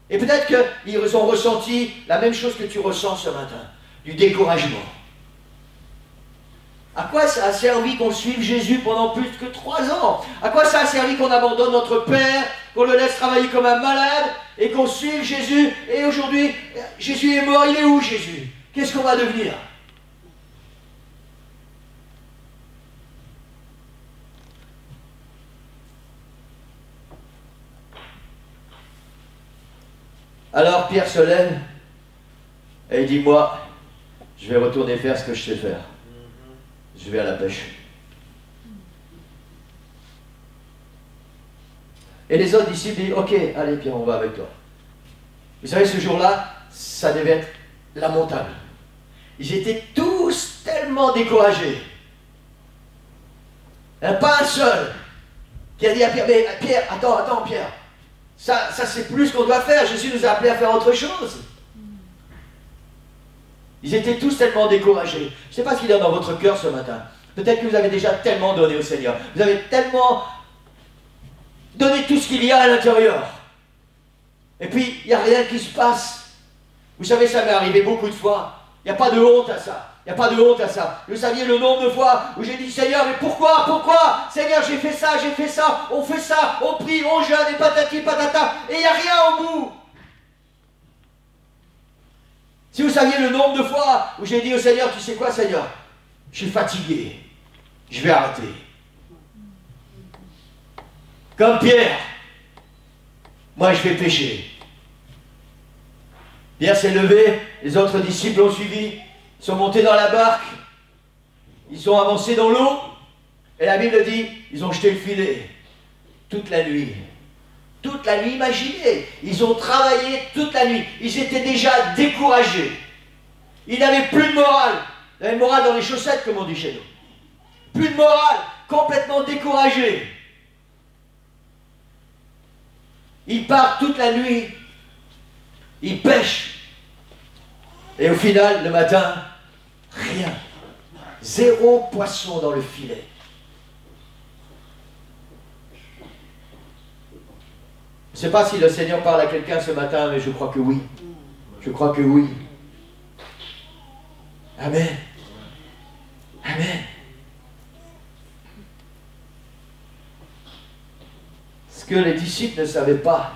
Et peut-être qu'ils ont ressenti la même chose que tu ressens ce matin, du découragement. À quoi ça a servi qu'on suive Jésus pendant plus que 3 ans? À quoi ça a servi qu'on abandonne notre Père, qu'on le laisse travailler comme un malade, et qu'on suive Jésus? Et aujourd'hui, Jésus est mort, il est où Jésus? Qu'est-ce qu'on va devenir? Alors Pierre se lève et il dit, moi, je vais retourner faire ce que je sais faire. Je vais à la pêche. Et les autres disciples disent, ok, allez Pierre, on va avec toi. Vous savez, ce jour-là, ça devait être lamentable. Ils étaient tous tellement découragés. Il n'y en a pas un seul qui a dit à Pierre, mais Pierre, attends Pierre. Ça c'est plus ce qu'on doit faire. Jésus nous a appelés à faire autre chose. Ils étaient tous tellement découragés. Je ne sais pas ce qu'il y a dans votre cœur ce matin. Peut-être que vous avez déjà tellement donné au Seigneur. Vous avez tellement donné tout ce qu'il y a à l'intérieur. Et puis, il n'y a rien qui se passe. Vous savez, ça m'est arrivé beaucoup de fois. Il n'y a pas de honte à ça. Il n'y a pas de honte à ça. Vous saviez le nombre de fois où j'ai dit, Seigneur, mais pourquoi Seigneur, j'ai fait ça, on fait ça, on prie, on jeûne, et patati patata, et il n'y a rien au bout. Si vous saviez le nombre de fois où j'ai dit au Seigneur, tu sais quoi Seigneur, je suis fatigué, je vais arrêter. Comme Pierre, moi je vais pécher. Pierre s'est levé, les autres disciples l'ont suivi. Ils sont montés dans la barque, ils sont avancés dans l'eau, et la Bible dit, ils ont jeté le filet toute la nuit. Toute la nuit, imaginez, ils ont travaillé toute la nuit, ils étaient déjà découragés. Ils n'avaient plus de morale. Ils avaient le moral dans les chaussettes, comme on dit chez nous. Plus de morale, complètement découragés. Ils partent toute la nuit, ils pêchent. Et au final, le matin, rien. 0 poisson dans le filet. Je ne sais pas si le Seigneur parle à quelqu'un ce matin, mais je crois que oui. Je crois que oui. Amen. Amen. Ce que les disciples ne savaient pas,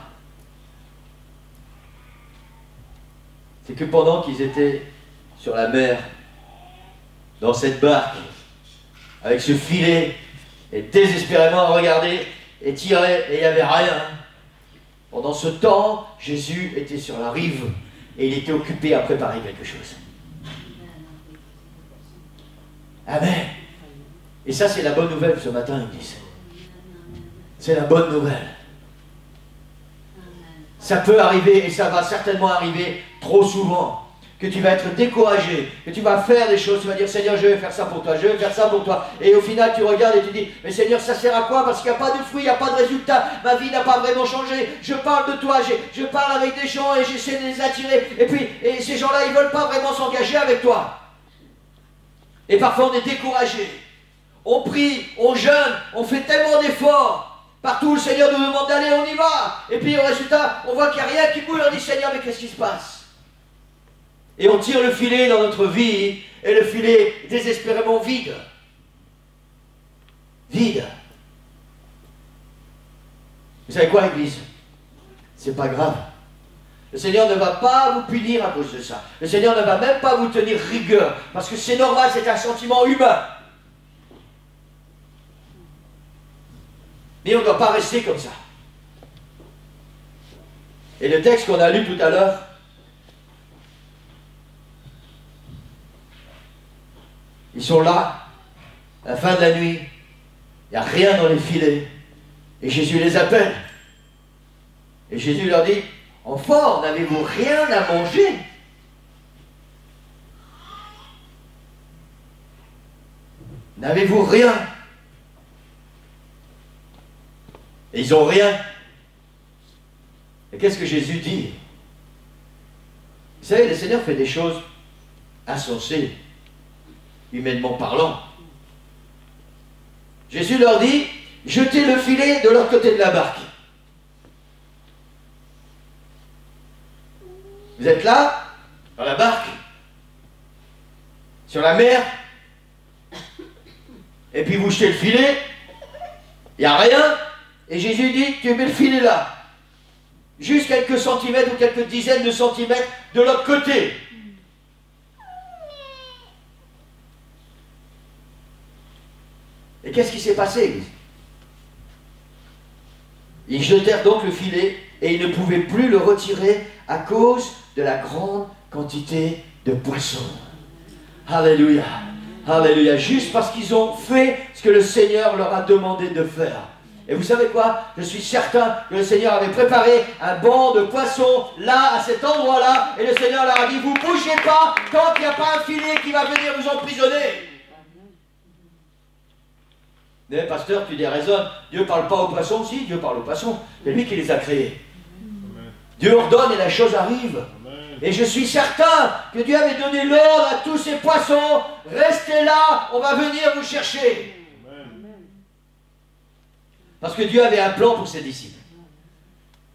c'est que pendant qu'ils étaient sur la mer, dans cette barque, avec ce filet, et désespérément regarder et tirer, et il n'y avait rien. Pendant ce temps, Jésus était sur la rive, et il était occupé à préparer quelque chose. Amen. Et ça, c'est la bonne nouvelle ce matin, ils disent. C'est la bonne nouvelle. Ça peut arriver, et ça va certainement arriver trop souvent, que tu vas être découragé, que tu vas faire des choses, tu vas dire, Seigneur, je vais faire ça pour toi, je vais faire ça pour toi. Et au final, tu regardes et tu dis, mais Seigneur, ça sert à quoi? Parce qu'il n'y a pas de fruit, il n'y a pas de résultat, ma vie n'a pas vraiment changé, je parle de toi, je parle avec des gens et j'essaie de les attirer. Et puis, ces gens-là, ils ne veulent pas vraiment s'engager avec toi. Et parfois, on est découragé. On prie, on jeûne, on fait tellement d'efforts. Partout où le Seigneur nous demande d'aller, on y va. Et puis au résultat, on voit qu'il n'y a rien qui bouge. On dit, Seigneur, mais qu'est-ce qui se passe? Et on tire le filet dans notre vie, et le filet est désespérément vide. Vide. Vous savez quoi, Église? C'est pas grave. Le Seigneur ne va pas vous punir à cause de ça. Le Seigneur ne va même pas vous tenir rigueur, parce que c'est normal, c'est un sentiment humain. Mais on ne doit pas rester comme ça. Et le texte qu'on a lu tout à l'heure, ils sont là, à la fin de la nuit, il n'y a rien dans les filets, et Jésus les appelle. Et Jésus leur dit, enfants, n'avez-vous rien à manger? N'avez-vous rien? Et ils n'ont rien. Et qu'est-ce que Jésus dit? Vous savez, le Seigneur fait des choses insensées, humainement parlant. Jésus leur dit, jetez le filet de l'autre côté de la barque. Vous êtes là, dans la barque, sur la mer, et puis vous jetez le filet, il n'y a rien, et Jésus dit, tu mets le filet là, juste quelques centimètres ou quelques dizaines de centimètres de l'autre côté. Et qu'est-ce qui s'est passé? Ils jetèrent donc le filet et ils ne pouvaient plus le retirer à cause de la grande quantité de poissons. Alléluia, alléluia, juste parce qu'ils ont fait ce que le Seigneur leur a demandé de faire. Et vous savez quoi? Je suis certain que le Seigneur avait préparé un banc de poissons là, à cet endroit-là, et le Seigneur leur a dit, vous ne bougez pas tant qu'il n'y a pas un filet qui va venir vous emprisonner. Mais pasteur, tu déraisonnes, Dieu ne parle pas aux poissons? Si, Dieu parle aux poissons, c'est lui qui les a créés. Dieu ordonne et la chose arrive. Et je suis certain que Dieu avait donné l'ordre à tous ces poissons, restez là, on va venir vous chercher. Parce que Dieu avait un plan pour ses disciples.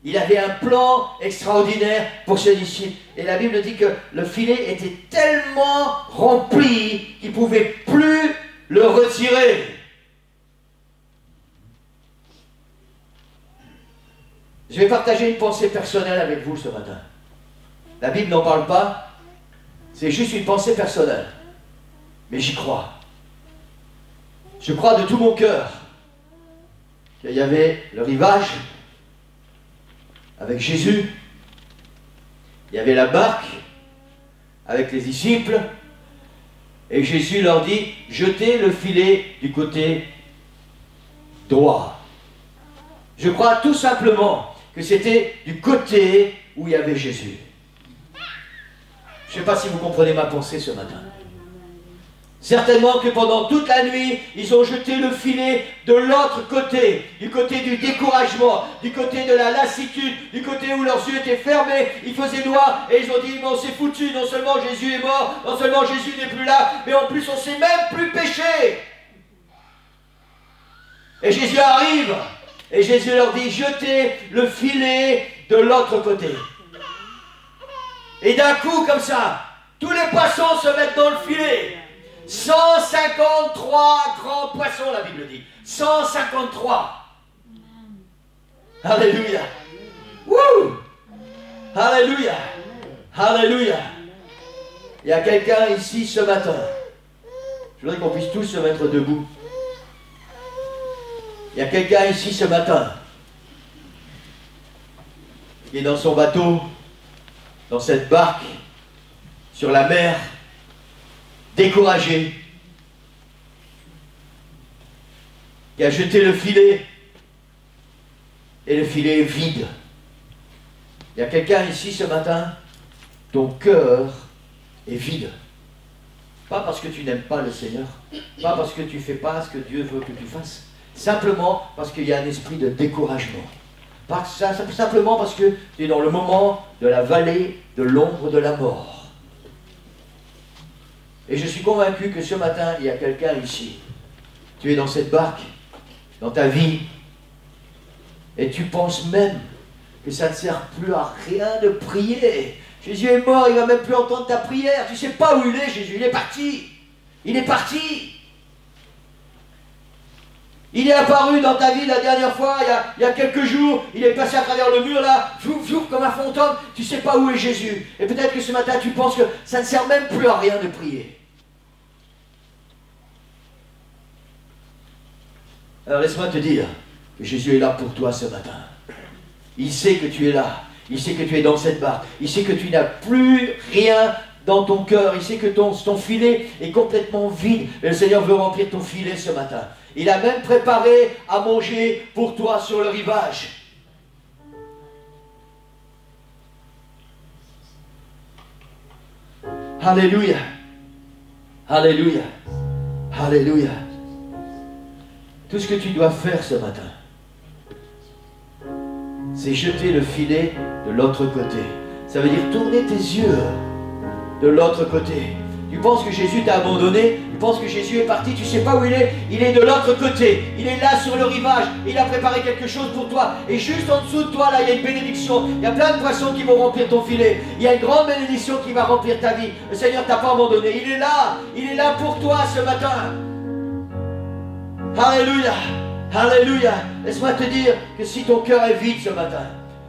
Il avait un plan extraordinaire pour ses disciples. Et la Bible dit que le filet était tellement rempli qu'il ne pouvait plus le retirer. Je vais partager une pensée personnelle avec vous ce matin. La Bible n'en parle pas, c'est juste une pensée personnelle. Mais j'y crois. Je crois de tout mon cœur qu'il y avait le rivage avec Jésus, il y avait la barque avec les disciples, et Jésus leur dit, jetez le filet du côté droit. Je crois tout simplement que c'était du côté où il y avait Jésus. Je ne sais pas si vous comprenez ma pensée ce matin. Certainement que pendant toute la nuit, ils ont jeté le filet de l'autre côté, du côté du découragement, du côté de la lassitude, du côté où leurs yeux étaient fermés, il faisait noir, et ils ont dit, bon, c'est foutu, non seulement Jésus est mort, non seulement Jésus n'est plus là, mais en plus on ne sait même plus pécher. Et Jésus arrive, et Jésus leur dit, jetez le filet de l'autre côté. Et d'un coup, comme ça, tous les poissons se mettent dans le filet. 153 grands poissons, la Bible dit. 153. Alléluia. Wouh! Alléluia. Alléluia. Il y a quelqu'un ici ce matin. Je voudrais qu'on puisse tous se mettre debout. Il y a quelqu'un ici ce matin qui est dans son bateau, dans cette barque, sur la mer, découragé, qui a jeté le filet, et le filet est vide. Il y a quelqu'un ici ce matin, ton cœur est vide. Pas parce que tu n'aimes pas le Seigneur, pas parce que tu ne fais pas ce que Dieu veut que tu fasses, simplement parce qu'il y a un esprit de découragement. Simplement parce que tu es dans le moment de la vallée de l'ombre de la mort. Et je suis convaincu que ce matin, il y a quelqu'un ici. Tu es dans cette barque, dans ta vie, Et tu penses même que ça ne sert plus à rien de prier. Jésus est mort, il ne va même plus entendre ta prière. Tu ne sais pas où il est, Jésus, il est parti. Il est parti. Il est apparu dans ta vie la dernière fois, il y a quelques jours, il est passé à travers le mur là, comme un fantôme, tu ne sais pas où est Jésus. Et peut-être que ce matin tu penses que ça ne sert même plus à rien de prier. Alors laisse-moi te dire que Jésus est là pour toi ce matin. Il sait que tu es là, il sait que tu es dans cette barque, il sait que tu n'as plus rien dans ton cœur, il sait que ton filet est complètement vide. Et le Seigneur veut remplir ton filet ce matin. Il a même préparé à manger pour toi sur le rivage. Alléluia. Alléluia. Alléluia. Tout ce que tu dois faire ce matin, c'est jeter le filet de l'autre côté. Ça veut dire tourner tes yeux de l'autre côté. Tu penses que Jésus t'a abandonné, tu penses que Jésus est parti, tu ne sais pas où il est de l'autre côté, il est là sur le rivage, il a préparé quelque chose pour toi, et juste en dessous de toi, là, il y a une bénédiction, il y a plein de poissons qui vont remplir ton filet, il y a une grande bénédiction qui va remplir ta vie, le Seigneur ne t'a pas abandonné, il est là pour toi ce matin. Alléluia, alléluia, laisse-moi te dire que si ton cœur est vide ce matin,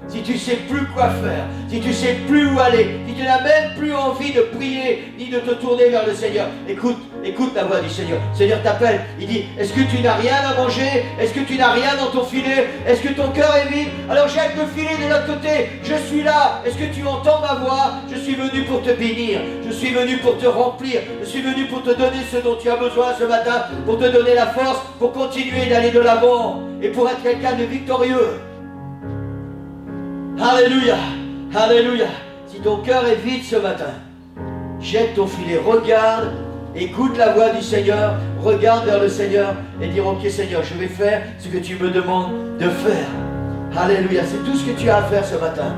si tu ne sais plus quoi faire, si tu ne sais plus où aller, si tu n'as même plus envie de prier, ni de te tourner vers le Seigneur, écoute la voix du Seigneur. Le Seigneur t'appelle, il dit, est-ce que tu n'as rien à manger? Est-ce que tu n'as rien dans ton filet? Est-ce que ton cœur est vide? Alors jette le filet de l'autre côté, je suis là. Est-ce que tu entends ma voix? Je suis venu pour te bénir, je suis venu pour te remplir, je suis venu pour te donner ce dont tu as besoin ce matin, pour te donner la force, pour continuer d'aller de l'avant, et pour être quelqu'un de victorieux. Alléluia, alléluia. Si ton cœur est vide ce matin, jette ton filet, regarde, écoute la voix du Seigneur, regarde vers le Seigneur et dis, ok Seigneur, je vais faire ce que tu me demandes de faire. Alléluia, c'est tout ce que tu as à faire ce matin.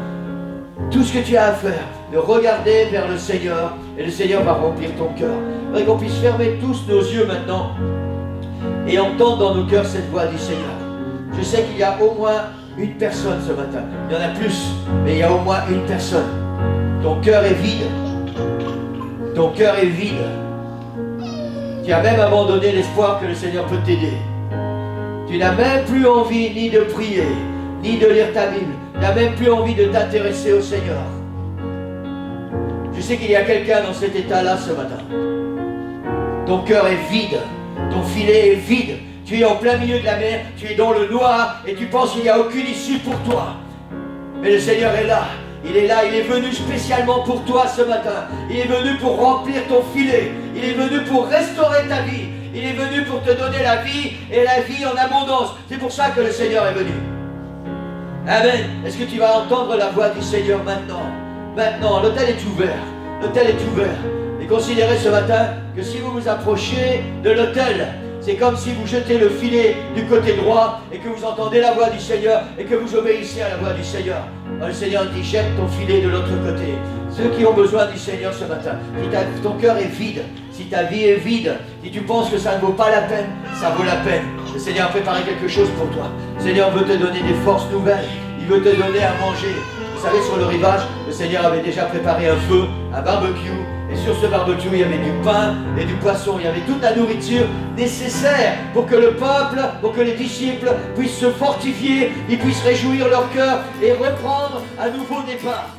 Tout ce que tu as à faire, de regarder vers le Seigneur, et le Seigneur va remplir ton cœur. Je voudrais qu'on puisse fermer tous nos yeux maintenant et entendre dans nos cœurs cette voix du Seigneur. Je sais qu'il y a au moins une personne ce matin. Il y en a plus, mais il y a au moins une personne. Ton cœur est vide. Ton cœur est vide. Tu as même abandonné l'espoir que le Seigneur peut t'aider. Tu n'as même plus envie ni de prier, ni de lire ta Bible. Tu n'as même plus envie de t'intéresser au Seigneur. Je sais qu'il y a quelqu'un dans cet état-là ce matin. Ton cœur est vide. Ton filet est vide. Tu es en plein milieu de la mer, tu es dans le noir et tu penses qu'il n'y a aucune issue pour toi. Mais le Seigneur est là, il est venu spécialement pour toi ce matin. Il est venu pour remplir ton filet, il est venu pour restaurer ta vie, il est venu pour te donner la vie et la vie en abondance. C'est pour ça que le Seigneur est venu. Amen. Est-ce que tu vas entendre la voix du Seigneur maintenant? Maintenant, l'autel est ouvert, l'autel est ouvert. Et considérez ce matin que si vous vous approchez de l'autel, c'est comme si vous jetez le filet du côté droit et que vous entendez la voix du Seigneur et que vous obéissez à la voix du Seigneur. Le Seigneur dit, jette ton filet de l'autre côté. Ceux qui ont besoin du Seigneur ce matin, si ton cœur est vide, si ta vie est vide, si tu penses que ça ne vaut pas la peine, ça vaut la peine. Le Seigneur a préparé quelque chose pour toi. Le Seigneur veut te donner des forces nouvelles. Il veut te donner à manger. Vous savez, sur le rivage, le Seigneur avait déjà préparé un feu, un barbecue. Et sur ce barbecue, il y avait du pain et du poisson. Il y avait toute la nourriture nécessaire pour que le peuple, pour que les disciples puissent se fortifier, ils puissent réjouir leur cœur et reprendre un nouveau départ.